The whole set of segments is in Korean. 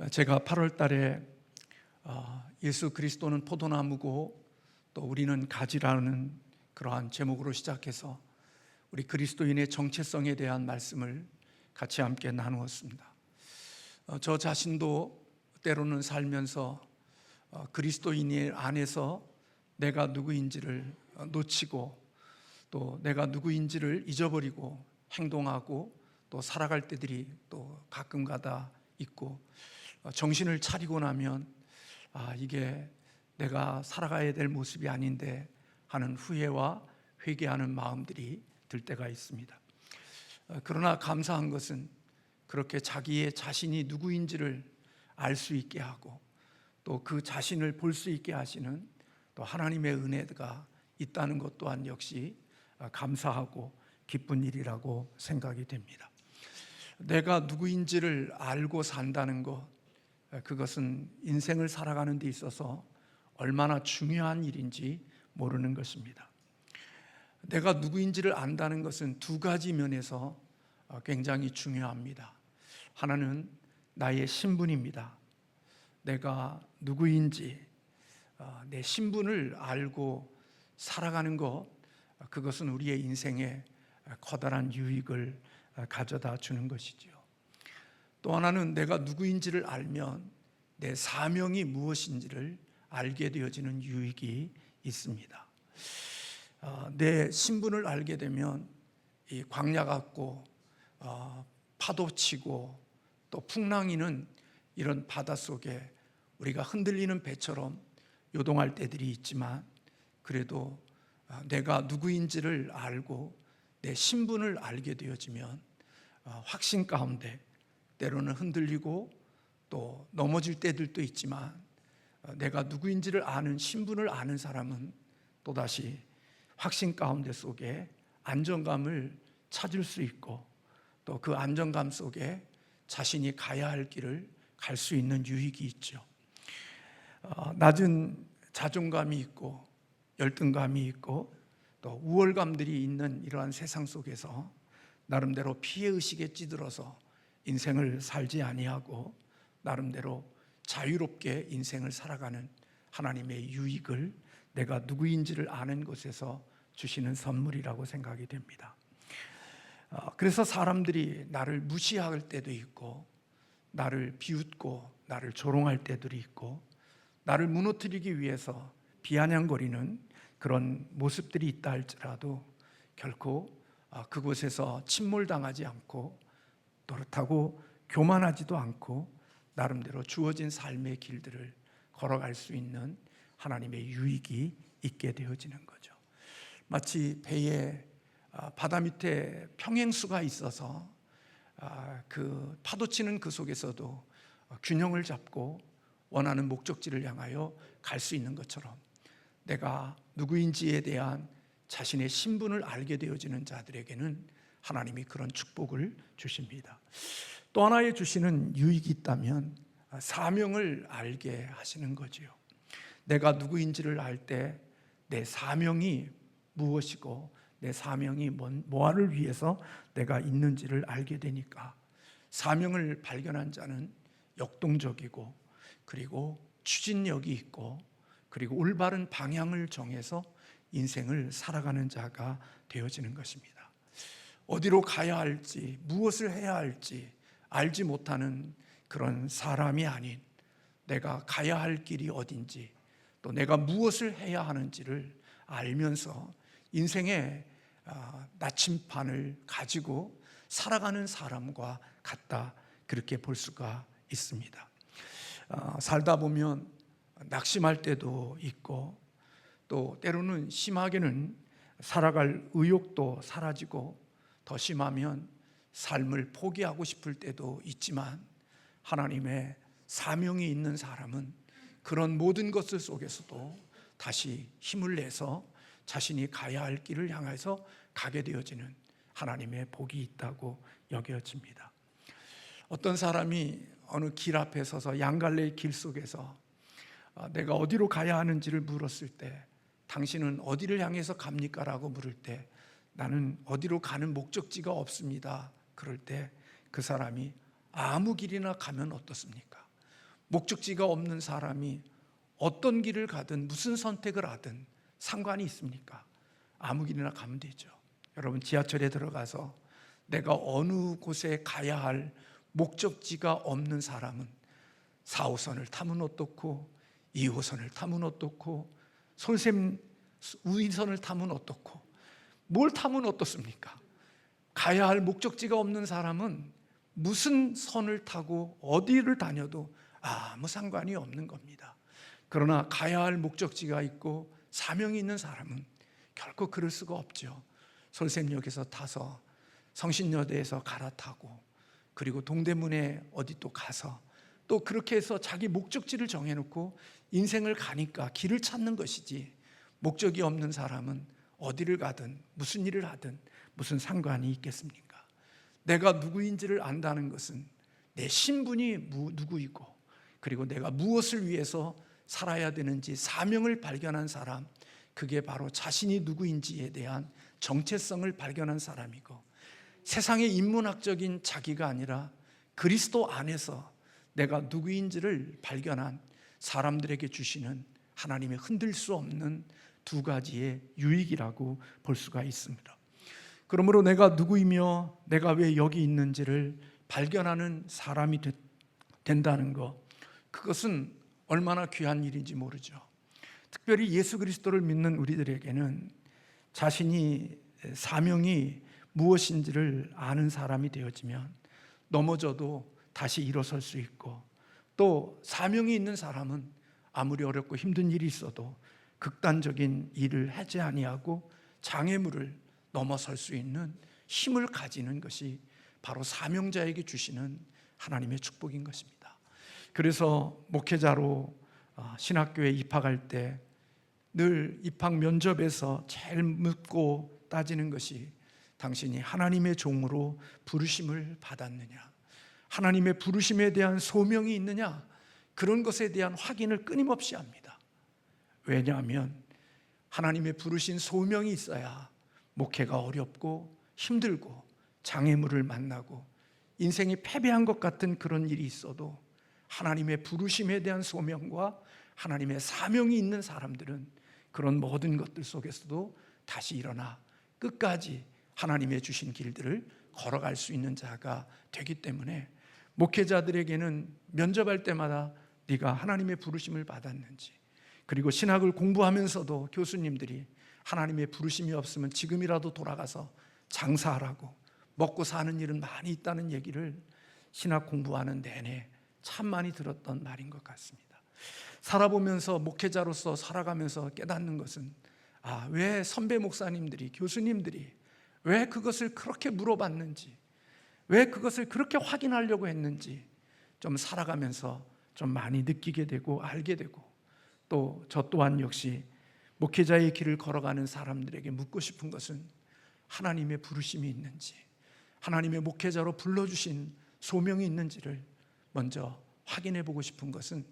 제가 8월 달에 예수 그리스도는 포도나무고 또 우리는 가지라는 그러한 제목으로 시작해서 우리 그리스도인의 정체성에 대한 말씀을 같이 함께 나누었습니다. 저 자신도 때로는 살면서 그리스도인 안에서 내가 누구인지를 놓치고 또 내가 누구인지를 잊어버리고 행동하고 또 살아갈 때들이 또 가끔가다 있고, 정신을 차리고 나면 이게 내가 살아가야 될 모습이 아닌데 하는 후회와 회개하는 마음들이 들 때가 있습니다. 그러나 감사한 것은 그렇게 자기의 자신이 누구인지를 알 수 있게 하고 또 그 자신을 볼 수 있게 하시는 또 하나님의 은혜가 있다는 것 또한 역시 감사하고 기쁜 일이라고 생각이 됩니다. 내가 누구인지를 알고 산다는 것, 그것은 인생을 살아가는 데 있어서 얼마나 중요한 일인지 모르는 것입니다. 내가 누구인지를 안다는 것은 두 가지 면에서 굉장히 중요합니다. 하나는 나의 신분입니다. 내가 누구인지 내 신분을 알고 살아가는 것, 그것은 우리의 인생에 커다란 유익을 가져다 주는 것이지요. 또 하나는 내가 누구인지를 알면 내 사명이 무엇인지를 알게 되어지는 유익이 있습니다. 내 신분을 알게 되면 이 광야 같고 파도치고 또 풍랑이는 이런 바닷속에 우리가 흔들리는 배처럼 요동할 때들이 있지만, 그래도 내가 누구인지를 알고 내 신분을 알게 되어지면 확신 가운데 때로는 흔들리고 또 넘어질 때들도 있지만, 내가 누구인지를 아는 신분을 아는 사람은 또다시 확신 가운데 속에 안정감을 찾을 수 있고 또 그 안정감 속에 자신이 가야 할 길을 갈 수 있는 유익이 있죠. 낮은 자존감이 있고 열등감이 있고 또 우월감들이 있는 이러한 세상 속에서 나름대로 피해의식에 찌들어서 인생을 살지 아니하고 나름대로 자유롭게 인생을 살아가는 하나님의 유익을 내가 누구인지를 아는 것에서 주시는 선물이라고 생각이 됩니다. 그래서 사람들이 나를 무시할 때도 있고 나를 비웃고 나를 조롱할 때들이 있고 나를 무너뜨리기 위해서 비아냥거리는 그런 모습들이 있다 할지라도 결코 그곳에서 침몰당하지 않고 그렇다고 교만하지도 않고 나름대로 주어진 삶의 길들을 걸어갈 수 있는 하나님의 유익이 있게 되어지는 거죠. 마치 배에 바다 밑에 평행수가 있어서 그 파도치는 그 속에서도 균형을 잡고 원하는 목적지를 향하여 갈 수 있는 것처럼 내가 누구인지에 대한 자신의 신분을 알게 되어지는 자들에게는 하나님이 그런 축복을 주십니다. 또 하나의 주시는 유익이 있다면 사명을 알게 하시는 거지요. 내가 누구인지를 알 때 내 사명이 무엇이고 내 사명이 뭐를 위해서 내가 있는지를 알게 되니까 사명을 발견한 자는 역동적이고 그리고 추진력이 있고 그리고 올바른 방향을 정해서 인생을 살아가는 자가 되어지는 것입니다. 어디로 가야 할지 무엇을 해야 할지 알지 못하는 그런 사람이 아닌, 내가 가야 할 길이 어딘지 또 내가 무엇을 해야 하는지를 알면서 인생의 나침반을 가지고 살아가는 사람과 같다, 그렇게 볼 수가 있습니다. 살다 보면 낙심할 때도 있고 또 때로는 심하게는 살아갈 의욕도 사라지고 더 심하면 삶을 포기하고 싶을 때도 있지만, 하나님의 사명이 있는 사람은 그런 모든 것들 속에서도 다시 힘을 내서 자신이 가야 할 길을 향해서 가게 되어지는 하나님의 복이 있다고 여겨집니다. 어떤 사람이 어느 길 앞에 서서 양갈래의 길 속에서 내가 어디로 가야 하는지를 물었을 때, 당신은 어디를 향해서 갑니까? 라고 물을 때, 나는 어디로 가는 목적지가 없습니다. 그럴 때 그 사람이 아무 길이나 가면 어떻습니까? 목적지가 없는 사람이 어떤 길을 가든 무슨 선택을 하든 상관이 있습니까? 아무 길이나 가면 되죠. 여러분, 지하철에 들어가서 내가 어느 곳에 가야 할 목적지가 없는 사람은 4호선을 타면 어떻고 2호선을 타면 어떻고 솔샘 우이선을 타면 어떻고 뭘 타면 어떻습니까? 가야 할 목적지가 없는 사람은 무슨 선을 타고 어디를 다녀도 아무 상관이 없는 겁니다. 그러나 가야 할 목적지가 있고 사명이 있는 사람은 결코 그럴 수가 없죠. 솔샘역에서 타서 성신여대에서 갈아타고 그리고 동대문에 어디 또 가서 또 그렇게 해서 자기 목적지를 정해놓고 인생을 가니까 길을 찾는 것이지, 목적이 없는 사람은 어디를 가든 무슨 일을 하든 무슨 상관이 있겠습니까? 내가 누구인지를 안다는 것은 내 신분이 누구이고 그리고 내가 무엇을 위해서 살아야 되는지 사명을 발견한 사람, 그게 바로 자신이 누구인지에 대한 정체성을 발견한 사람이고, 세상의 인문학적인 자기가 아니라 그리스도 안에서 내가 누구인지를 발견한 사람들에게 주시는 하나님의 흔들 수 없는 두 가지의 유익이라고 볼 수가 있습니다. 그러므로 내가 누구이며 내가 왜 여기 있는지를 발견하는 사람이 된다는 것, 그것은 얼마나 귀한 일인지 모르죠. 특별히 예수 그리스도를 믿는 우리들에게는 자신이 사명이 무엇인지를 아는 사람이 되어지면 넘어져도 다시 일어설 수 있고, 또 사명이 있는 사람은 아무리 어렵고 힘든 일이 있어도 극단적인 일을 하지 아니하고 장애물을 넘어설 수 있는 힘을 가지는 것이 바로 사명자에게 주시는 하나님의 축복인 것입니다. 그래서 목회자로 신학교에 입학할 때 늘 입학 면접에서 제일 묻고 따지는 것이 당신이 하나님의 종으로 부르심을 받았느냐, 하나님의 부르심에 대한 소명이 있느냐, 그런 것에 대한 확인을 끊임없이 합니다. 왜냐하면 하나님의 부르신 소명이 있어야 목회가 어렵고 힘들고 장애물을 만나고 인생이 패배한 것 같은 그런 일이 있어도 하나님의 부르심에 대한 소명과 하나님의 사명이 있는 사람들은 그런 모든 것들 속에서도 다시 일어나 끝까지 하나님의 주신 길들을 걸어갈 수 있는 자가 되기 때문에 목회자들에게는 면접할 때마다 네가 하나님의 부르심을 받았는지, 그리고 신학을 공부하면서도 교수님들이 하나님의 부르심이 없으면 지금이라도 돌아가서 장사하라고, 먹고 사는 일은 많이 있다는 얘기를 신학 공부하는 내내 참 많이 들었던 말인 것 같습니다. 살아보면서 목회자로서 살아가면서 깨닫는 것은 왜 선배 목사님들이, 교수님들이 왜 그것을 그렇게 물어봤는지, 왜 그것을 그렇게 확인하려고 했는지 좀 살아가면서 좀 많이 느끼게 되고 알게 되고, 또 저 또한 역시 목회자의 길을 걸어가는 사람들에게 묻고 싶은 것은 하나님의 부르심이 있는지, 하나님의 목회자로 불러주신 소명이 있는지를 먼저 확인해 보고 싶은 것은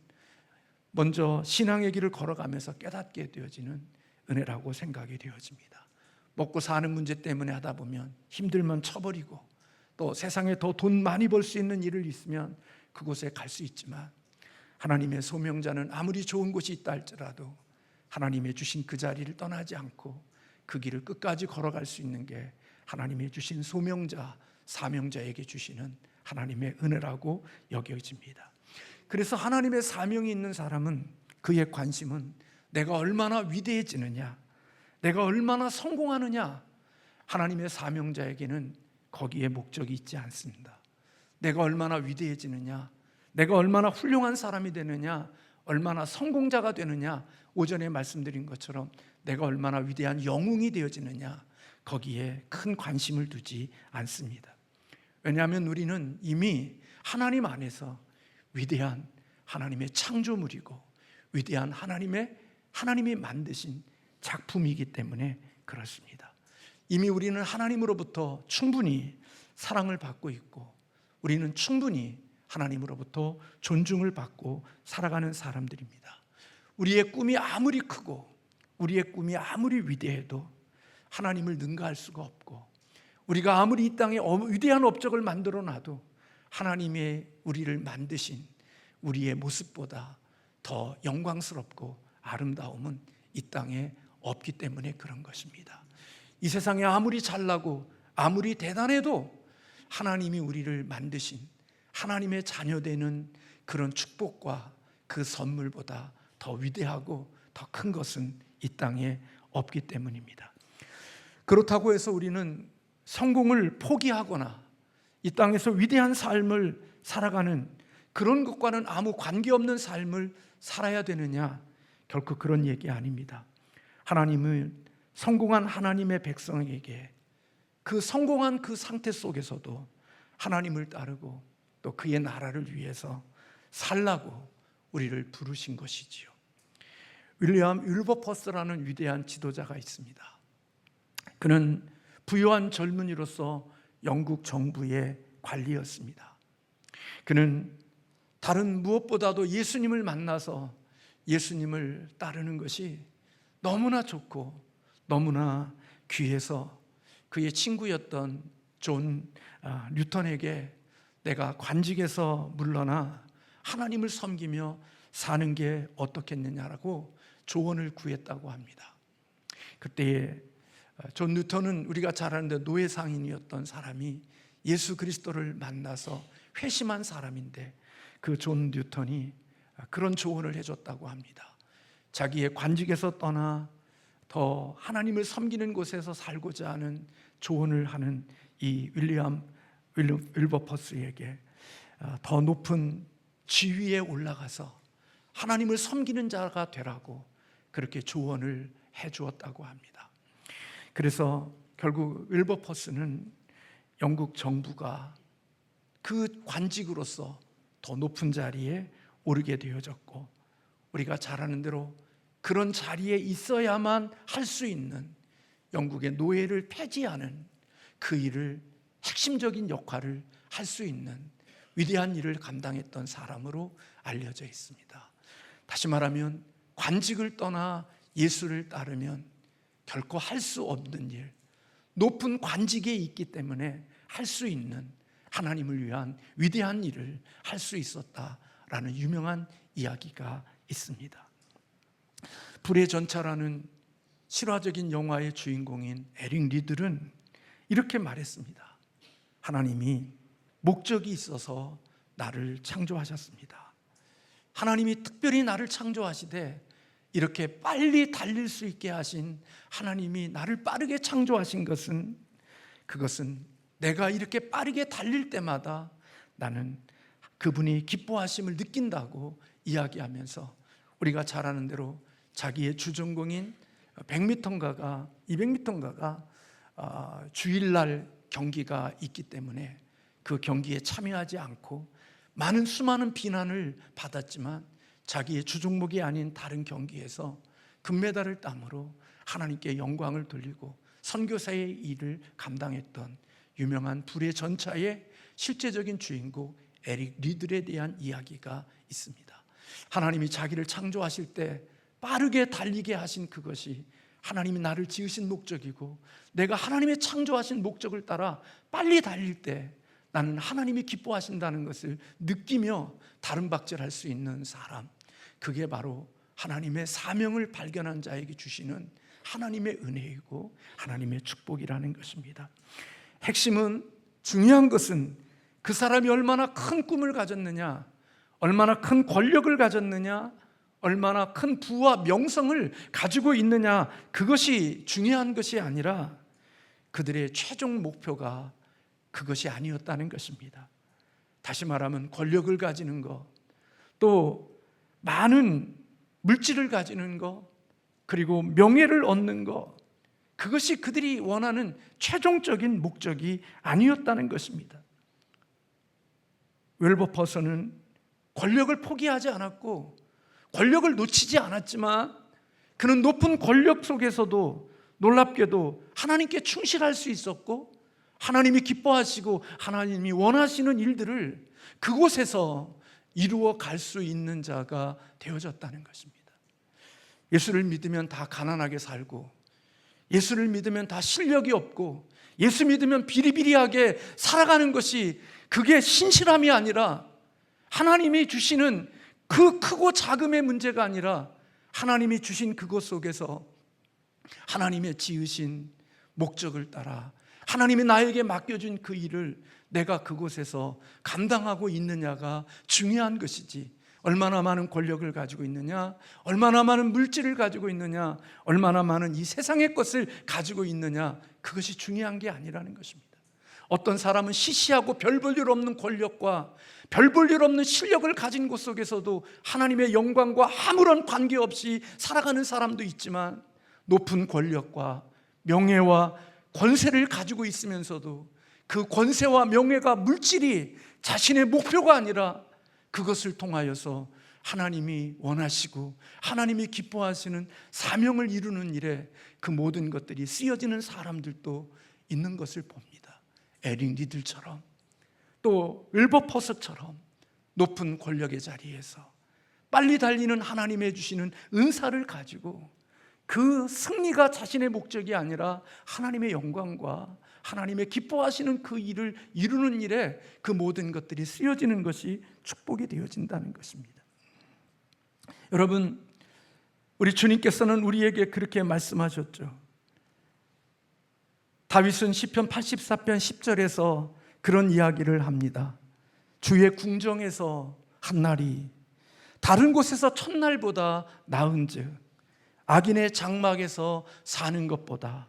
먼저 신앙의 길을 걸어가면서 깨닫게 되어지는 은혜라고 생각이 되어집니다. 먹고 사는 문제 때문에 하다 보면 힘들면 쳐버리고, 또 세상에 더 돈 많이 벌 수 있는 일을 있으면 그곳에 갈 수 있지만, 하나님의 소명자는 아무리 좋은 곳이 있다 할지라도 하나님의 주신 그 자리를 떠나지 않고 그 길을 끝까지 걸어갈 수 있는 게 하나님의 주신 소명자, 사명자에게 주시는 하나님의 은혜라고 여겨집니다. 그래서 하나님의 사명이 있는 사람은, 그의 관심은 내가 얼마나 위대해지느냐, 내가 얼마나 성공하느냐, 하나님의 사명자에게는 거기에 목적이 있지 않습니다. 내가 얼마나 위대해지느냐, 내가 얼마나 훌륭한 사람이 되느냐, 얼마나 성공자가 되느냐, 오전에 말씀드린 것처럼 내가 얼마나 위대한 영웅이 되어지느냐, 거기에 큰 관심을 두지 않습니다. 왜냐하면 우리는 이미 하나님 안에서 위대한 하나님의 창조물이고 위대한 하나님이 만드신 작품이기 때문에 그렇습니다. 이미 우리는 하나님으로부터 충분히 사랑을 받고 있고, 우리는 충분히 하나님으로부터 존중을 받고 살아가는 사람들입니다. 우리의 꿈이 아무리 크고 우리의 꿈이 아무리 위대해도 하나님을 능가할 수가 없고, 우리가 아무리 이 땅에 위대한 업적을 만들어 놔도 하나님의 우리를 만드신, 우리의 모습보다 더 영광스럽고 아름다움은 이 땅에 없기 때문에 그런 것입니다. 이 세상에 아무리 잘나고 아무리 대단해도 하나님이 우리를 만드신 하나님의 자녀되는 그런 축복과 그 선물보다 더 위대하고 더 큰 것은 이 땅에 없기 때문입니다. 그렇다고 해서 우리는 성공을 포기하거나 이 땅에서 위대한 삶을 살아가는 그런 것과는 아무 관계없는 삶을 살아야 되느냐? 결코 그런 얘기 아닙니다. 하나님은 성공한 하나님의 백성에게 그 성공한 그 상태 속에서도 하나님을 따르고 또 그의 나라를 위해서 살라고 우리를 부르신 것이지요. 윌리엄 윌버퍼스라는 위대한 지도자가 있습니다. 그는 부유한 젊은이로서 영국 정부의 관리였습니다. 그는 다른 무엇보다도 예수님을 만나서 예수님을 따르는 것이 너무나 좋고 너무나 귀해서 그의 친구였던 존 뉴턴에게 내가 관직에서 물러나 하나님을 섬기며 사는 게 어떻겠느냐라고 조언을 구했다고 합니다. 그때에 존 뉴턴은 우리가 잘 아는데 노예 상인이었던 사람이 예수 그리스도를 만나서 회심한 사람인데 그 존 뉴턴이 그런 조언을 해줬다고 합니다. 자기의 관직에서 떠나 더 하나님을 섬기는 곳에서 살고자 하는 조언을 하는 이 윌리엄 윌버퍼스에게 더 높은 지위에 올라가서 하나님을 섬기는 자가 되라고 그렇게 조언을 해주었다고 합니다. 그래서 결국 윌버퍼스는 영국 정부가 그 관직으로서 더 높은 자리에 오르게 되어졌고, 우리가 잘 아는 대로 그런 자리에 있어야만 할 수 있는 영국의 노예를 폐지하는 그 일을, 핵심적인 역할을 할 수 있는 위대한 일을 감당했던 사람으로 알려져 있습니다. 다시 말하면 관직을 떠나 예수를 따르면 결코 할 수 없는 일, 높은 관직에 있기 때문에 할 수 있는 하나님을 위한 위대한 일을 할 수 있었다라는 유명한 이야기가 있습니다. 불의 전차라는 실화적인 영화의 주인공인 에릭 리들은 이렇게 말했습니다. 하나님이 목적이 있어서 나를 창조하셨습니다. 하나님이 특별히 나를 창조하시되 이렇게 빨리 달릴 수 있게 하신 하나님이 나를 빠르게 창조하신 것은, 그것은 내가 이렇게 빠르게 달릴 때마다 나는 그분이 기뻐하심을 느낀다고 이야기하면서, 우리가 잘 아는 대로 자기의 주전공인 100m인가가 200m인가가 주일날 경기가 있기 때문에 그 경기에 참여하지 않고 많은 수많은 비난을 받았지만 자기의 주종목이 아닌 다른 경기에서 금메달을 따므로 하나님께 영광을 돌리고 선교사의 일을 감당했던 유명한 불의 전차의 실제적인 주인공 에릭 리들에 대한 이야기가 있습니다. 하나님이 자기를 창조하실 때 빠르게 달리게 하신 그것이 하나님이 나를 지으신 목적이고, 내가 하나님의 창조하신 목적을 따라 빨리 달릴 때 나는 하나님이 기뻐하신다는 것을 느끼며 다른 박질할 수 있는 사람, 그게 바로 하나님의 사명을 발견한 자에게 주시는 하나님의 은혜이고 하나님의 축복이라는 것입니다. 핵심은, 중요한 것은 그 사람이 얼마나 큰 꿈을 가졌느냐, 얼마나 큰 권력을 가졌느냐, 얼마나 큰 부와 명성을 가지고 있느냐, 그것이 중요한 것이 아니라 그들의 최종 목표가 그것이 아니었다는 것입니다. 다시 말하면 권력을 가지는 것, 또 많은 물질을 가지는 것, 그리고 명예를 얻는 것, 그것이 그들이 원하는 최종적인 목적이 아니었다는 것입니다. 웰버퍼서는 권력을 포기하지 않았고 권력을 놓치지 않았지만, 그는 높은 권력 속에서도 놀랍게도 하나님께 충실할 수 있었고, 하나님이 기뻐하시고 하나님이 원하시는 일들을 그곳에서 이루어 갈 수 있는 자가 되어졌다는 것입니다. 예수를 믿으면 다 가난하게 살고, 예수를 믿으면 다 실력이 없고, 예수 믿으면 비리비리하게 살아가는 것이, 그게 신실함이 아니라 하나님이 주시는 그 크고 작음의 문제가 아니라 하나님이 주신 그것 속에서 하나님의 지으신 목적을 따라 하나님이 나에게 맡겨준 그 일을 내가 그곳에서 감당하고 있느냐가 중요한 것이지, 얼마나 많은 권력을 가지고 있느냐, 얼마나 많은 물질을 가지고 있느냐, 얼마나 많은 이 세상의 것을 가지고 있느냐, 그것이 중요한 게 아니라는 것입니다. 어떤 사람은 시시하고 별 볼 일 없는 권력과 별 볼 일 없는 실력을 가진 곳 속에서도 하나님의 영광과 아무런 관계없이 살아가는 사람도 있지만, 높은 권력과 명예와 권세를 가지고 있으면서도 그 권세와 명예가 물질이 자신의 목표가 아니라 그것을 통하여서 하나님이 원하시고 하나님이 기뻐하시는 사명을 이루는 일에 그 모든 것들이 쓰여지는 사람들도 있는 것을 봅니다. 에릭 리들처럼, 또 윌버퍼스처럼 높은 권력의 자리에서 빨리 달리는 하나님의 주시는 은사를 가지고 그 승리가 자신의 목적이 아니라 하나님의 영광과 하나님의 기뻐하시는 그 일을 이루는 일에 그 모든 것들이 쓰여지는 것이 축복이 되어진다는 것입니다. 여러분, 우리 주님께서는 우리에게 그렇게 말씀하셨죠. 다윗은 시편 84편 10절에서 그런 이야기를 합니다. 주의 궁정에서 한 날이 다른 곳에서 첫날보다 나은즉 악인의 장막에서 사는 것보다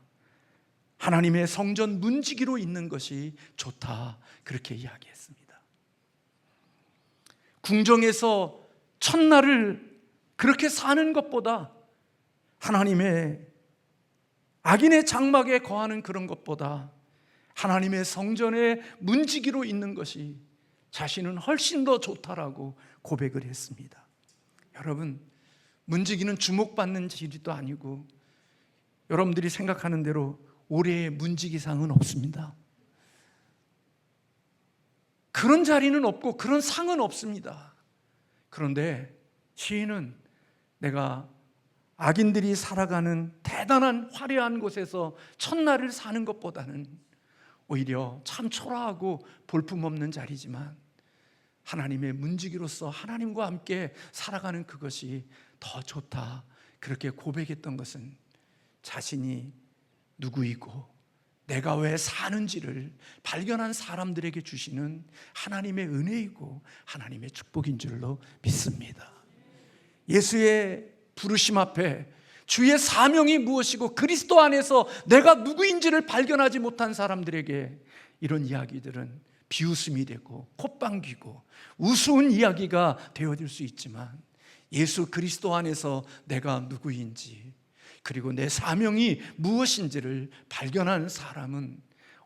하나님의 성전 문지기로 있는 것이 좋다, 그렇게 이야기했습니다. 궁정에서 첫날을 그렇게 사는 것보다, 하나님의 악인의 장막에 거하는 그런 것보다 하나님의 성전의 문지기로 있는 것이 자신은 훨씬 더 좋다라고 고백을 했습니다. 여러분, 문지기는 주목받는 일도 아니고 여러분들이 생각하는 대로 올해의 문지기상은 없습니다. 그런 자리는 없고 그런 상은 없습니다. 그런데 시인은 내가 악인들이 살아가는 대단한 화려한 곳에서 첫날을 사는 것보다는 오히려 참 초라하고 볼품없는 자리지만 하나님의 문지기로서 하나님과 함께 살아가는 그것이 더 좋다, 그렇게 고백했던 것은 자신이 누구이고 내가 왜 사는지를 발견한 사람들에게 주시는 하나님의 은혜이고 하나님의 축복인 줄로 믿습니다. 예수의 부르심 앞에 주의 사명이 무엇이고 그리스도 안에서 내가 누구인지를 발견하지 못한 사람들에게 이런 이야기들은 비웃음이 되고 콧방귀고 우스운 이야기가 되어질 수 있지만, 예수 그리스도 안에서 내가 누구인지 그리고 내 사명이 무엇인지를 발견한 사람은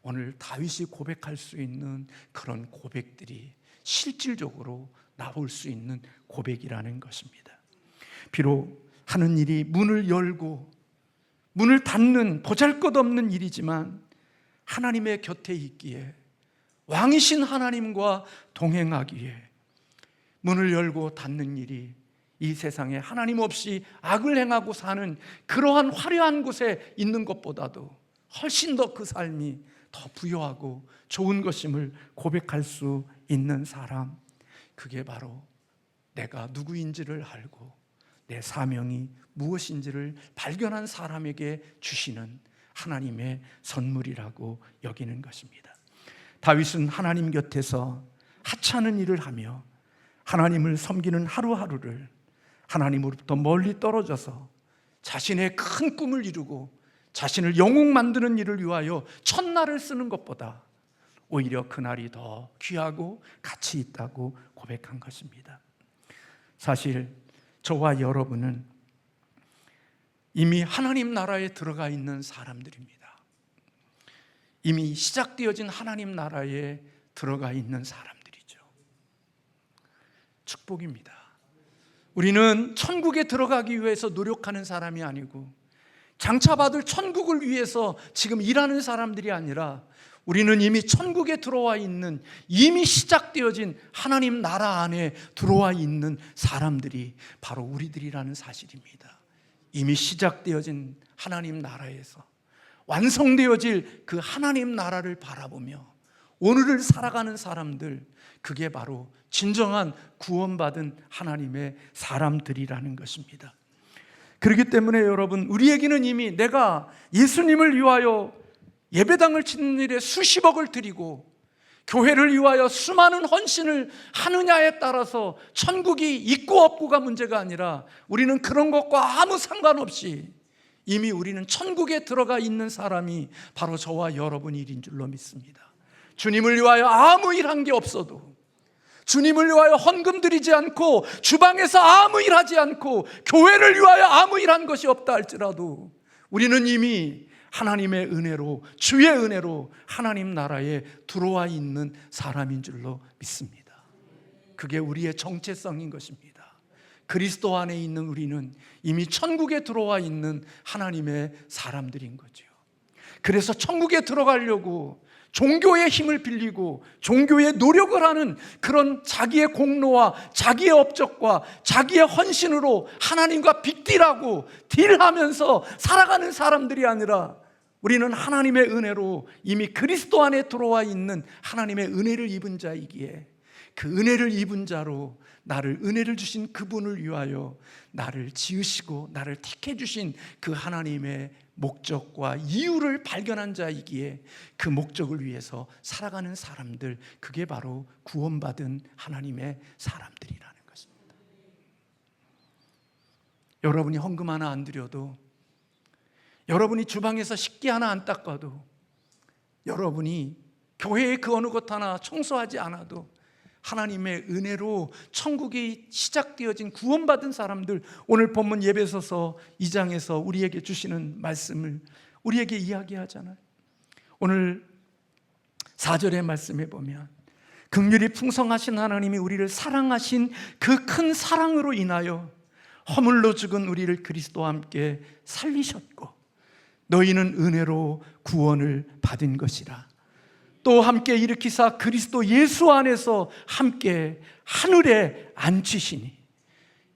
오늘 다윗이 고백할 수 있는 그런 고백들이 실질적으로 나올 수 있는 고백이라는 것입니다. 비록 하는 일이 문을 열고 문을 닫는 보잘것없는 일이지만 하나님의 곁에 있기에, 왕이신 하나님과 동행하기에 문을 열고 닫는 일이 이 세상에 하나님 없이 악을 행하고 사는 그러한 화려한 곳에 있는 것보다도 훨씬 더 그 삶이 더 부유하고 좋은 것임을 고백할 수 있는 사람, 그게 바로 내가 누구인지를 알고 내 사명이 무엇인지를 발견한 사람에게 주시는 하나님의 선물이라고 여기는 것입니다. 다윗은 하나님 곁에서 하찮은 일을 하며 하나님을 섬기는 하루하루를 하나님으로부터 멀리 떨어져서 자신의 큰 꿈을 이루고 자신을 영웅 만드는 일을 위하여 첫날을 쓰는 것보다 오히려 그날이 더 귀하고 가치 있다고 고백한 것입니다. 사실 저와 여러분은 이미 하나님 나라에 들어가 있는 사람들입니다. 이미 시작되어진 하나님 나라에 들어가 있는 사람들이죠. 축복입니다. 우리는 천국에 들어가기 위해서 노력하는 사람이 아니고 장차받을 천국을 위해서 지금 일하는 사람들이 아니라 우리는 이미 천국에 들어와 있는, 이미 시작되어진 하나님 나라 안에 들어와 있는 사람들이 바로 우리들이라는 사실입니다. 이미 시작되어진 하나님 나라에서 완성되어질 그 하나님 나라를 바라보며 오늘을 살아가는 사람들, 그게 바로 진정한 구원받은 하나님의 사람들이라는 것입니다. 그렇기 때문에 여러분, 우리에게는 이미 내가 예수님을 위하여 예배당을 짓는 일에 수십억을 드리고 교회를 위하여 수많은 헌신을 하느냐에 따라서 천국이 있고 없고가 문제가 아니라, 우리는 그런 것과 아무 상관없이 이미 우리는 천국에 들어가 있는 사람이 바로 저와 여러분이 일인 줄로 믿습니다. 주님을 위하여 아무 일한 게 없어도, 주님을 위하여 헌금 드리지 않고 주방에서 아무 일하지 않고 교회를 위하여 아무 일한 것이 없다 할지라도 우리는 이미 하나님의 은혜로, 주의 은혜로 하나님 나라에 들어와 있는 사람인 줄로 믿습니다. 그게 우리의 정체성인 것입니다. 그리스도 안에 있는 우리는 이미 천국에 들어와 있는 하나님의 사람들인 거죠. 그래서 천국에 들어가려고 종교의 힘을 빌리고 종교의 노력을 하는 그런 자기의 공로와 자기의 업적과 자기의 헌신으로 하나님과 빅딜하고 딜하면서 살아가는 사람들이 아니라, 우리는 하나님의 은혜로 이미 그리스도 안에 들어와 있는 하나님의 은혜를 입은 자이기에, 그 은혜를 입은 자로 나를, 은혜를 주신 그분을 위하여 나를 지으시고 나를 택해 주신 그 하나님의 목적과 이유를 발견한 자이기에 그 목적을 위해서 살아가는 사람들, 그게 바로 구원받은 하나님의 사람들이라는 것입니다. 여러분이 헌금 하나 안 드려도, 여러분이 주방에서 식기 하나 안 닦아도, 여러분이 교회의 그 어느 것 하나 청소하지 않아도 하나님의 은혜로 천국이 시작되어진 구원받은 사람들, 오늘 본문 예배소서 2장에서 우리에게 주시는 말씀을 우리에게 이야기하잖아요. 오늘 4절의 말씀에 보면 긍휼이 풍성하신 하나님이 우리를 사랑하신 그 큰 사랑으로 인하여 허물로 죽은 우리를 그리스도와 함께 살리셨고 너희는 은혜로 구원을 받은 것이라. 또 함께 일으키사 그리스도 예수 안에서 함께 하늘에 앉히시니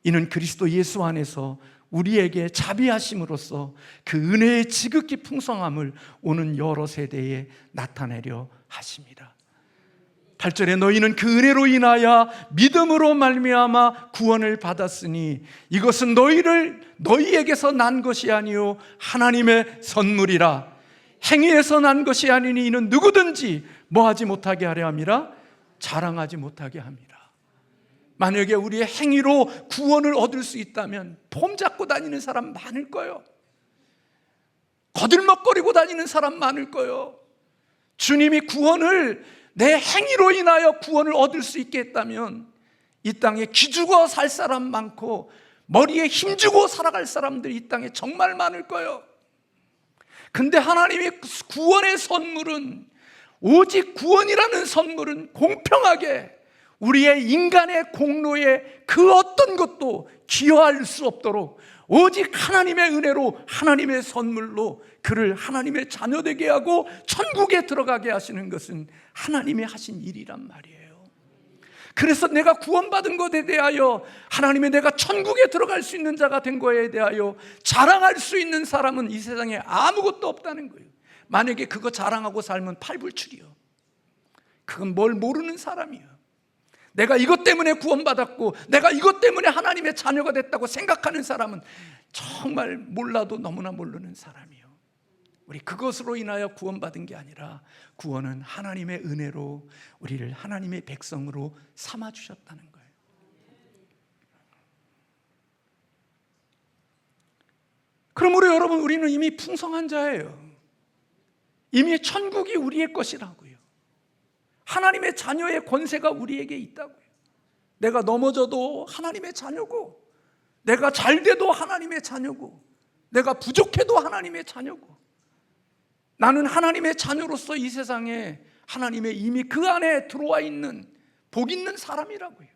이는 그리스도 예수 안에서 우리에게 자비하심으로써 그 은혜의 지극히 풍성함을 오는 여러 세대에 나타내려 하십니다. 8절에 너희는 그 은혜로 인하여 믿음으로 말미암아 구원을 받았으니 이것은 너희에게서 난 것이 아니요 하나님의 선물이라. 행위에서 난 것이 아니니 이는 누구든지 뭐하지 못하게 하려 함이라, 자랑하지 못하게 함이라. 만약에 우리의 행위로 구원을 얻을 수 있다면 폼 잡고 다니는 사람 많을 거예요. 거들먹거리고 다니는 사람 많을 거예요. 주님이 구원을 내 행위로 인하여 구원을 얻을 수 있게 했다면 이 땅에 기죽어 살 사람 많고 머리에 힘주고 살아갈 사람들이 이 땅에 정말 많을 거예요. 근데 하나님의 구원의 선물은, 오직 구원이라는 선물은 공평하게 우리의 인간의 공로에 그 어떤 것도 기여할 수 없도록 오직 하나님의 은혜로, 하나님의 선물로 그를 하나님의 자녀되게 하고 천국에 들어가게 하시는 것은 하나님이 하신 일이란 말이에요. 그래서 내가 구원받은 것에 대하여, 하나님의 내가 천국에 들어갈 수 있는 자가 된 것에 대하여 자랑할 수 있는 사람은 이 세상에 아무것도 없다는 거예요. 만약에 그거 자랑하고 살면 팔불출이요. 그건 뭘 모르는 사람이에요. 내가 이것 때문에 구원받았고 내가 이것 때문에 하나님의 자녀가 됐다고 생각하는 사람은 정말 몰라도 너무나 모르는 사람이에요. 우리 그것으로 인하여 구원받은 게 아니라 구원은 하나님의 은혜로 우리를 하나님의 백성으로 삼아주셨다는 거예요. 그러므로 여러분, 우리는 이미 풍성한 자예요. 이미 천국이 우리의 것이라고요. 하나님의 자녀의 권세가 우리에게 있다고요. 내가 넘어져도 하나님의 자녀고, 내가 잘돼도 하나님의 자녀고, 내가 부족해도 하나님의 자녀고, 나는 하나님의 자녀로서 이 세상에 하나님의 이미 그 안에 들어와 있는 복 있는 사람이라고요.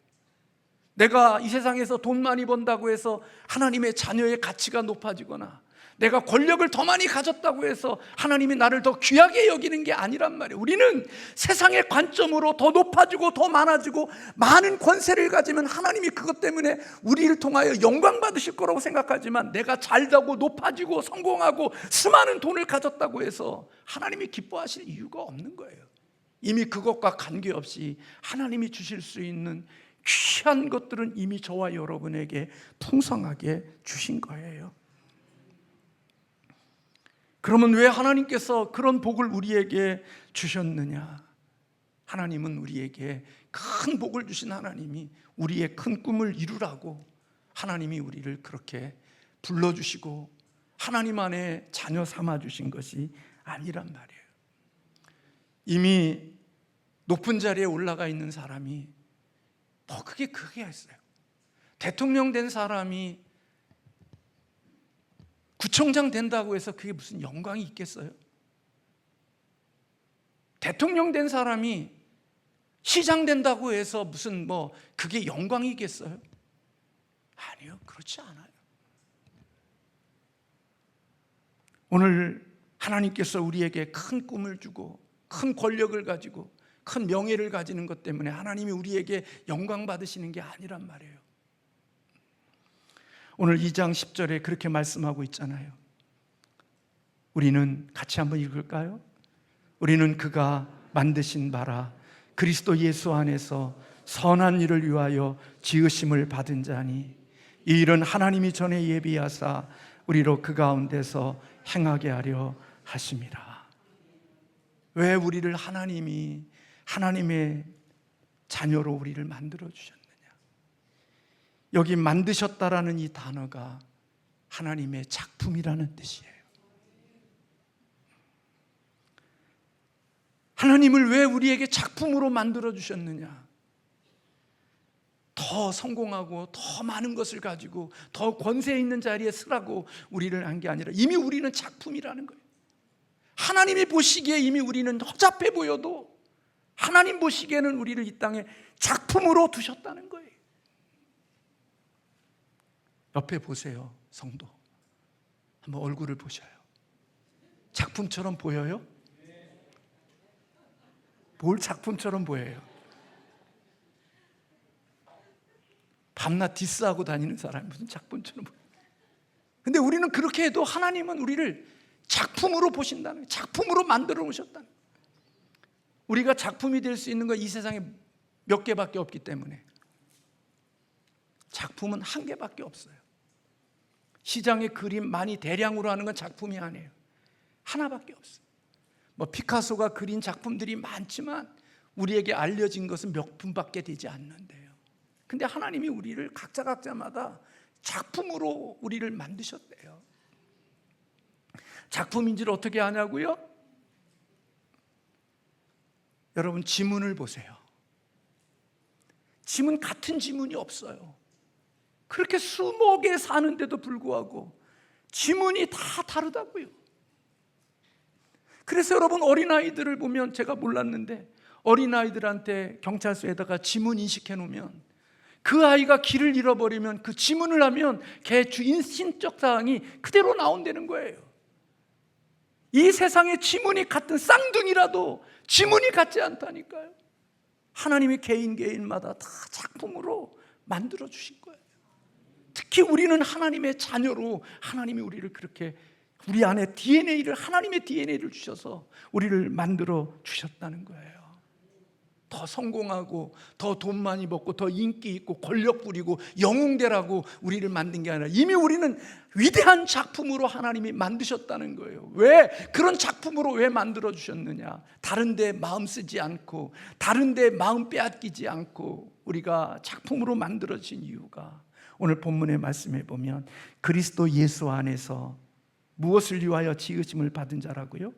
내가 이 세상에서 돈 많이 번다고 해서 하나님의 자녀의 가치가 높아지거나 내가 권력을 더 많이 가졌다고 해서 하나님이 나를 더 귀하게 여기는 게 아니란 말이에요. 우리는 세상의 관점으로 더 높아지고 더 많아지고 많은 권세를 가지면 하나님이 그것 때문에 우리를 통하여 영광 받으실 거라고 생각하지만, 내가 잘되고 높아지고 성공하고 수많은 돈을 가졌다고 해서 하나님이 기뻐하실 이유가 없는 거예요. 이미 그것과 관계없이 하나님이 주실 수 있는 귀한 것들은 이미 저와 여러분에게 풍성하게 주신 거예요. 그러면 왜 하나님께서 그런 복을 우리에게 주셨느냐? 하나님은 우리에게 큰 복을 주신 하나님이 우리의 큰 꿈을 이루라고 하나님이 우리를 그렇게 불러주시고 하나님 안에 자녀 삼아주신 것이 아니란 말이에요. 이미 높은 자리에 올라가 있는 사람이 뭐 그게 있어요. 대통령 된 사람이 구청장 된다고 해서 그게 무슨 영광이 있겠어요? 대통령 된 사람이 시장 된다고 해서 무슨 그게 영광이겠어요? 아니요, 그렇지 않아요. 오늘 하나님께서 우리에게 큰 꿈을 주고 큰 권력을 가지고 큰 명예를 가지는 것 때문에 하나님이 우리에게 영광 받으시는 게 아니란 말이에요. 오늘 2장 10절에 그렇게 말씀하고 있잖아요. 우리는 같이 한번 읽을까요? 우리는 그가 만드신 바라 그리스도 예수 안에서 선한 일을 위하여 지으심을 받은 자니 이 일은 하나님이 전에 예비하사 우리로 그 가운데서 행하게 하려 하심이라. 왜 우리를 하나님이 하나님의 자녀로 우리를 만들어 주셨느냐? 여기 만드셨다라는 이 단어가 하나님의 작품이라는 뜻이에요. 하나님을 왜 우리에게 작품으로 만들어 주셨느냐? 더 성공하고 더 많은 것을 가지고 더 권세 있는 자리에 서라고 우리를 한 게 아니라 이미 우리는 작품이라는 거예요. 하나님이 보시기에 이미 우리는 허접해 보여도 하나님 보시기에는 우리를 이 땅에 작품으로 두셨다는 거예요. 옆에 보세요, 성도. 한번 얼굴을 보셔요. 작품처럼 보여요? 뭘 작품처럼 보여요? 밤낮 디스하고 다니는 사람이 무슨 작품처럼 보여요? 근데 우리는 그렇게 해도 하나님은 우리를 작품으로 보신다는 거예요. 작품으로 만들어 놓으셨다는 거예요. 우리가 작품이 될 수 있는 건 이 세상에 몇 개밖에 없기 때문에 작품은 한 개밖에 없어요. 시장에 그림 많이 대량으로 하는 건 작품이 아니에요. 하나밖에 없어요. 피카소가 그린 작품들이 많지만 우리에게 알려진 것은 몇 분밖에 되지 않는데요. 근데 하나님이 우리를 각자마다 작품으로 우리를 만드셨대요. 작품인지를 어떻게 아냐고요? 여러분, 지문을 보세요. 지문 같은 지문이 없어요. 그렇게 수백 개 사는데도 불구하고 지문이 다 다르다고요. 그래서 여러분, 어린아이들을 보면 제가 몰랐는데 어린아이들한테 경찰서에다가 지문 인식해 놓으면 그 아이가 길을 잃어버리면 그 지문을 하면 걔 주인 신적 사항이 그대로 나온다는 거예요. 이 세상에 지문이 같은 쌍둥이라도 지문이 같지 않다니까요. 하나님이 개인마다 다 작품으로 만들어 주신 거예요. 특히 우리는 하나님의 자녀로 하나님이 우리를 그렇게 우리 안에 하나님의 DNA를 주셔서 우리를 만들어 주셨다는 거예요. 더 성공하고 더 돈 많이 벌고 더 인기 있고 권력 부리고 영웅되라고 우리를 만든 게 아니라 이미 우리는 위대한 작품으로 하나님이 만드셨다는 거예요. 왜? 그런 작품으로 왜 만들어 주셨느냐? 다른 데 마음 쓰지 않고 다른 데 마음 빼앗기지 않고 우리가 작품으로 만들어진 이유가 오늘 본문의 말씀에 보면 그리스도 예수 안에서 무엇을 위하여 지으심을 받은 자라고요?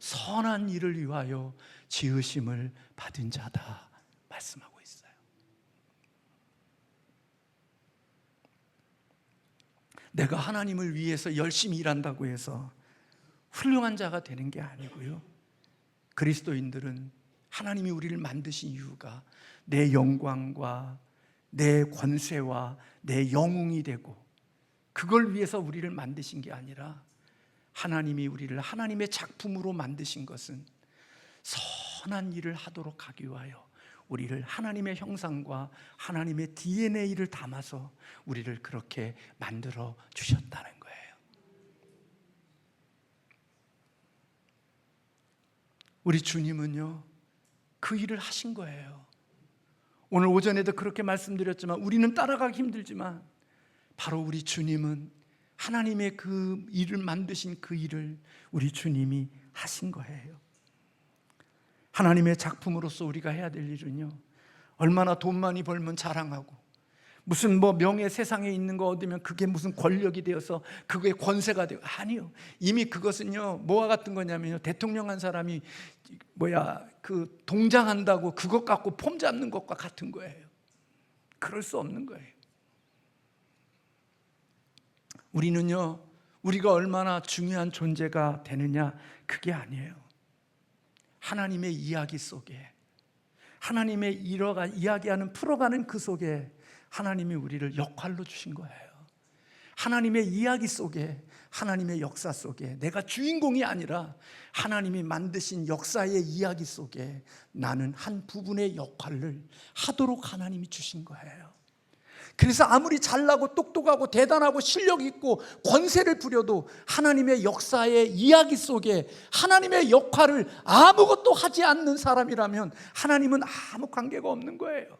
선한 일을 위하여 지으심을 받은 자다 말씀하고 있어요. 내가 하나님을 위해서 열심히 일한다고 해서 훌륭한 자가 되는 게 아니고요. 그리스도인들은 하나님이 우리를 만드신 이유가 내 영광과 내 권세와 내 영웅이 되고 그걸 위해서 우리를 만드신 게 아니라 하나님이 우리를 하나님의 작품으로 만드신 것은 선한 일을 하도록 하기 위하여 우리를 하나님의 형상과 하나님의 DNA를 담아서 우리를 그렇게 만들어 주셨다는 거예요. 우리 주님은요, 그 일을 하신 거예요. 오늘 오전에도 그렇게 말씀드렸지만 우리는 따라가기 힘들지만 바로 우리 주님은 하나님의 그 일을 만드신 그 일을 우리 주님이 하신 거예요. 하나님의 작품으로서 우리가 해야 될 일은요, 얼마나 돈 많이 벌면 자랑하고 무슨 명예 세상에 있는 거 얻으면 그게 무슨 권력이 되어서 그게 권세가 되고, 아니요. 이미 그것은요 뭐와 같은 거냐면요, 대통령 한 사람이 그 동장한다고 그것 갖고 폼 잡는 것과 같은 거예요. 그럴 수 없는 거예요. 우리는요, 우리가 얼마나 중요한 존재가 되느냐, 그게 아니에요. 하나님의 이야기 속에, 하나님의 이야기하는 풀어가는 그 속에 하나님이 우리를 역할로 주신 거예요. 하나님의 이야기 속에, 하나님의 역사 속에, 내가 주인공이 아니라 하나님이 만드신 역사의 이야기 속에 나는 한 부분의 역할을 하도록 하나님이 주신 거예요. 그래서 아무리 잘나고 똑똑하고 대단하고 실력 있고 권세를 부려도 하나님의 역사의 이야기 속에 하나님의 역할을 아무것도 하지 않는 사람이라면 하나님은 아무 관계가 없는 거예요.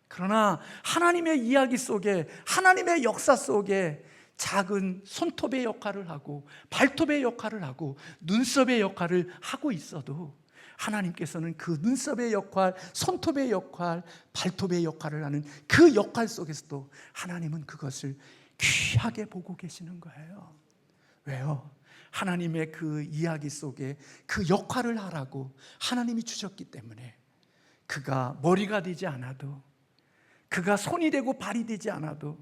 그러나 하나님의 이야기 속에, 하나님의 역사 속에 작은 손톱의 역할을 하고 발톱의 역할을 하고 눈썹의 역할을 하고 있어도 하나님께서는 그 눈썹의 역할, 손톱의 역할, 발톱의 역할을 하는 그 역할 속에서도 하나님은 그것을 귀하게 보고 계시는 거예요. 왜요? 하나님의 그 이야기 속에 그 역할을 하라고 하나님이 주셨기 때문에 그가 머리가 되지 않아도, 그가 손이 되고 발이 되지 않아도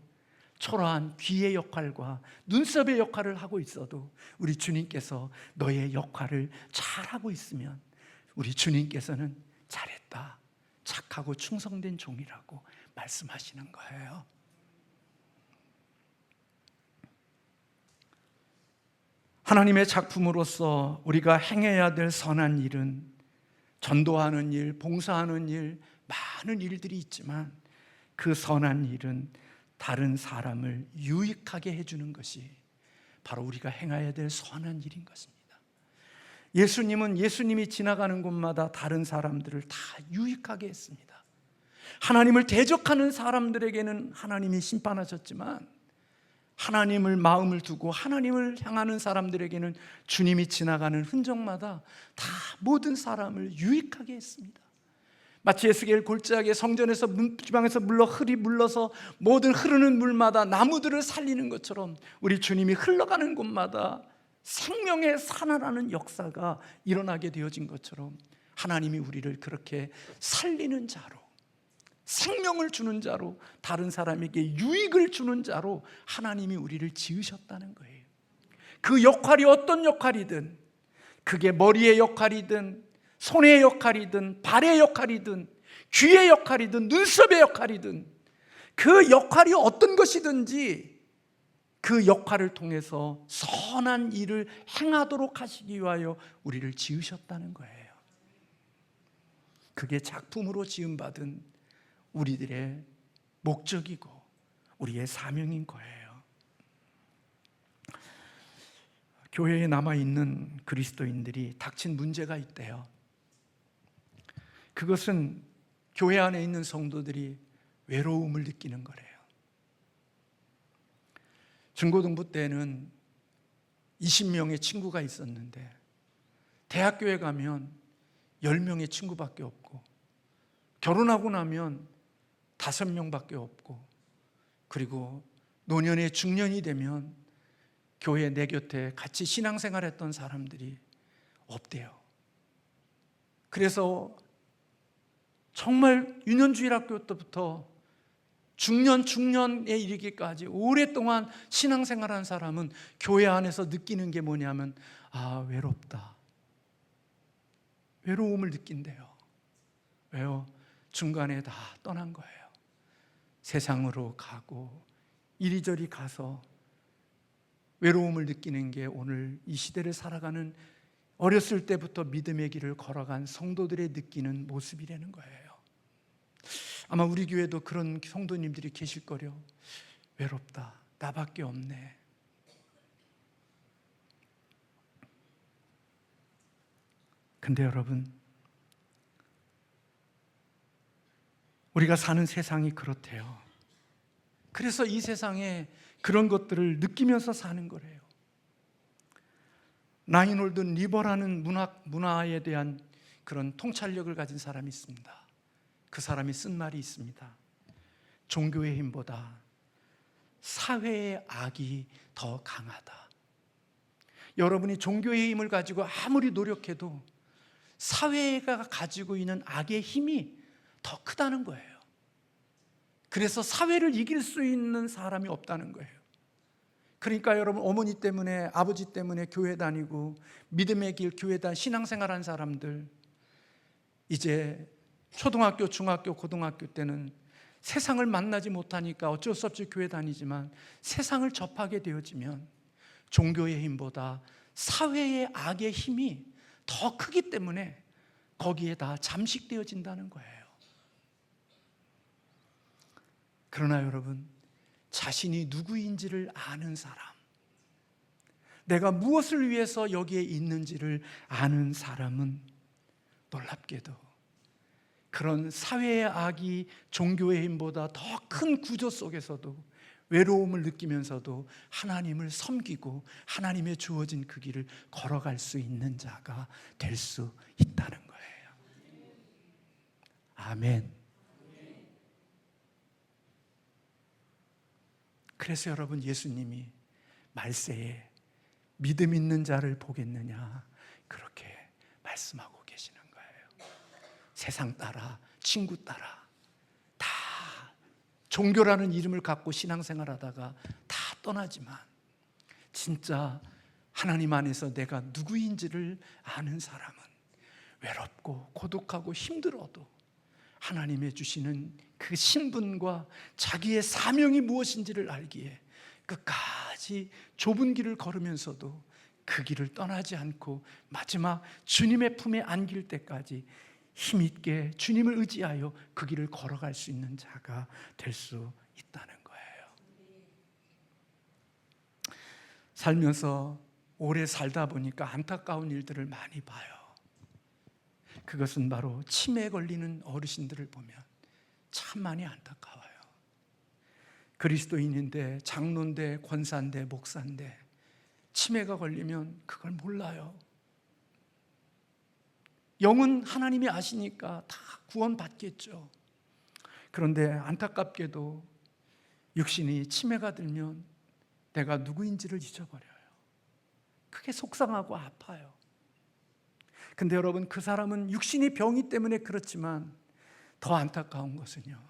초라한 귀의 역할과 눈썹의 역할을 하고 있어도 우리 주님께서 너의 역할을 잘하고 있으면 우리 주님께서는 잘했다, 착하고 충성된 종이라고 말씀하시는 거예요. 하나님의 작품으로서 우리가 행해야 될 선한 일은 전도하는 일, 봉사하는 일, 많은 일들이 있지만 그 선한 일은 다른 사람을 유익하게 해주는 것이 바로 우리가 행해야 될 선한 일인 것입니다. 예수님은 예수님이 지나가는 곳마다 다른 사람들을 다 유익하게 했습니다. 하나님을 대적하는 사람들에게는 하나님이 심판하셨지만 하나님을 마음을 두고 하나님을 향하는 사람들에게는 주님이 지나가는 흔적마다 다 모든 사람을 유익하게 했습니다. 마치 에스겔 골짜기에 성전에서 지방에서 흘이 물러서 모든 흐르는 물마다 나무들을 살리는 것처럼 우리 주님이 흘러가는 곳마다 생명의 산화라는 역사가 일어나게 되어진 것처럼 하나님이 우리를 그렇게 살리는 자로, 생명을 주는 자로, 다른 사람에게 유익을 주는 자로 하나님이 우리를 지으셨다는 거예요. 그 역할이 어떤 역할이든, 그게 머리의 역할이든 손의 역할이든 발의 역할이든 귀의 역할이든 눈썹의 역할이든 그 역할이 어떤 것이든지 그 역할을 통해서 선한 일을 행하도록 하시기 위하여 우리를 지으셨다는 거예요. 그게 작품으로 지음받은 우리들의 목적이고 우리의 사명인 거예요. 교회에 남아있는 그리스도인들이 닥친 문제가 있대요. 그것은 교회 안에 있는 성도들이 외로움을 느끼는 거래요. 중고등부 때는 20명의 친구가 있었는데 대학교에 가면 10명의 친구밖에 없고 결혼하고 나면 5명밖에 없고, 그리고 노년의 중년이 되면 교회 내 곁에 같이 신앙생활했던 사람들이 없대요. 그래서 정말 유년주일학교 때부터 중년에 이르기까지 오랫동안 신앙생활한 사람은 교회 안에서 느끼는 게 뭐냐면 외롭다, 외로움을 느낀대요. 왜요? 중간에 다 떠난 거예요. 세상으로 가고 이리저리 가서 외로움을 느끼는 게 오늘 이 시대를 살아가는, 어렸을 때부터 믿음의 길을 걸어간 성도들의 느끼는 모습이라는 거예요. 아마 우리 교회도 그런 성도님들이 계실 거려. 외롭다, 나밖에 없네. 근데 여러분, 우리가 사는 세상이 그렇대요. 그래서 이 세상에 그런 것들을 느끼면서 사는 거래요. 라인홀드 리버라는 문화에 대한 그런 통찰력을 가진 사람이 있습니다. 그 사람이 쓴 말이 있습니다. 종교의 힘보다 사회의 악이 더 강하다. 여러분이 종교의 힘을 가지고 아무리 노력해도 사회가 가지고 있는 악의 힘이 더 크다는 거예요. 그래서 사회를 이길 수 있는 사람이 없다는 거예요. 그러니까 여러분, 어머니 때문에, 아버지 때문에 교회 다니고 믿음의 길 교회 신앙생활한 사람들, 이제 초등학교, 중학교, 고등학교 때는 세상을 만나지 못하니까 어쩔 수 없이 교회 다니지만 세상을 접하게 되어지면 종교의 힘보다 사회의 악의 힘이 더 크기 때문에 거기에 다 잠식되어진다는 거예요. 그러나 여러분, 자신이 누구인지를 아는 사람, 내가 무엇을 위해서 여기에 있는지를 아는 사람은 놀랍게도 그런 사회의 악이 종교의 힘보다 더 큰 구조 속에서도 외로움을 느끼면서도 하나님을 섬기고 하나님의 주어진 그 길을 걸어갈 수 있는 자가 될 수 있다는 거예요. 아멘. 그래서 여러분, 예수님이 말세에 믿음 있는 자를 보겠느냐 그렇게 말씀하고 계시는 거예요. 세상 따라, 친구 따라 다 종교라는 이름을 갖고 신앙생활하다가 다 떠나지만 진짜 하나님 안에서 내가 누구인지를 아는 사람은 외롭고 고독하고 힘들어도 하나님의 주시는 그 신분과 자기의 사명이 무엇인지를 알기에 끝까지 좁은 길을 걸으면서도 그 길을 떠나지 않고 마지막 주님의 품에 안길 때까지 힘있게 주님을 의지하여 그 길을 걸어갈 수 있는 자가 될 수 있다는 거예요. 살면서 오래 살다 보니까 안타까운 일들을 많이 봐요. 그것은 바로 치매에 걸리는 어르신들을 보면 참 많이 안타까워요. 그리스도인인데, 장로인데, 권사인데, 목사인데 치매가 걸리면 그걸 몰라요. 영은 하나님이 아시니까 다 구원받겠죠. 그런데 안타깝게도 육신이 치매가 들면 내가 누구인지를 잊어버려요. 그게 속상하고 아파요. 근데 여러분, 그 사람은 육신이 병이 때문에 그렇지만 더 안타까운 것은요,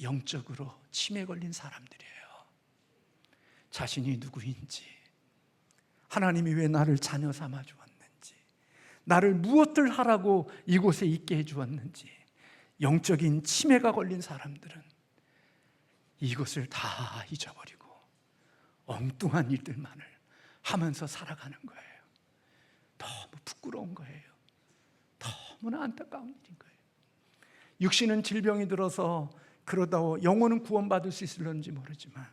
영적으로 치매 걸린 사람들이에요. 자신이 누구인지, 하나님이 왜 나를 자녀 삼아 주었는지, 나를 무엇을 하라고 이곳에 있게 해 주었는지, 영적인 치매가 걸린 사람들은 이것을 다 잊어버리고 엉뚱한 일들만을 하면서 살아가는 거예요. 너무 부끄러운 거예요. 너무나 안타까운 일인 거예요. 육신은 질병이 들어서 그러다 영혼은 구원받을 수 있을런지 모르지만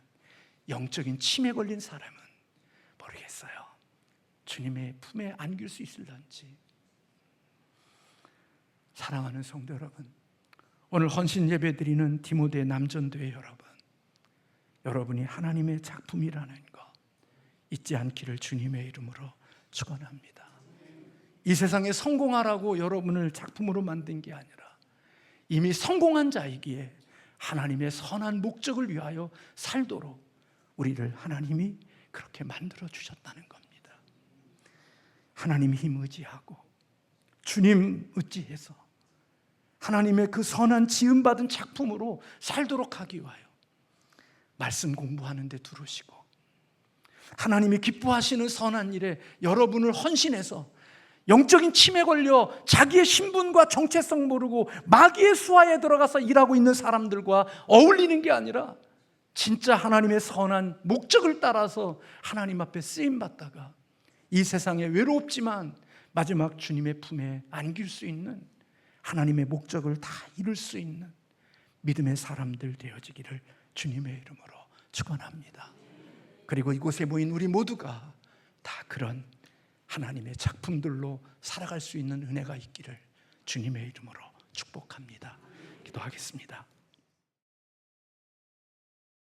영적인 치매 걸린 사람은 모르겠어요. 주님의 품에 안길 수 있을런지. 사랑하는 성도 여러분, 오늘 헌신 예배 드리는 디모데 남전도의 여러분이 하나님의 작품이라는 거 잊지 않기를 주님의 이름으로 축원합니다. 이 세상에 성공하라고 여러분을 작품으로 만든 게 아니라 이미 성공한 자이기에 하나님의 선한 목적을 위하여 살도록 우리를 하나님이 그렇게 만들어 주셨다는 겁니다. 하나님 힘 의지하고 주님 의지해서 하나님의 그 선한 지음받은 작품으로 살도록 하기 위하여 말씀 공부하는 데 두르시고 하나님이 기뻐하시는 선한 일에 여러분을 헌신해서 영적인 침에 걸려 자기의 신분과 정체성 모르고 마귀의 수하에 들어가서 일하고 있는 사람들과 어울리는 게 아니라 진짜 하나님의 선한 목적을 따라서 하나님 앞에 쓰임받다가 이 세상에 외롭지만 마지막 주님의 품에 안길 수 있는 하나님의 목적을 다 이룰 수 있는 믿음의 사람들 되어지기를 주님의 이름으로 축원합니다. 그리고 이곳에 모인 우리 모두가 다 그런 하나님의 작품들로 살아갈 수 있는 은혜가 있기를 주님의 이름으로 축복합니다. 기도하겠습니다.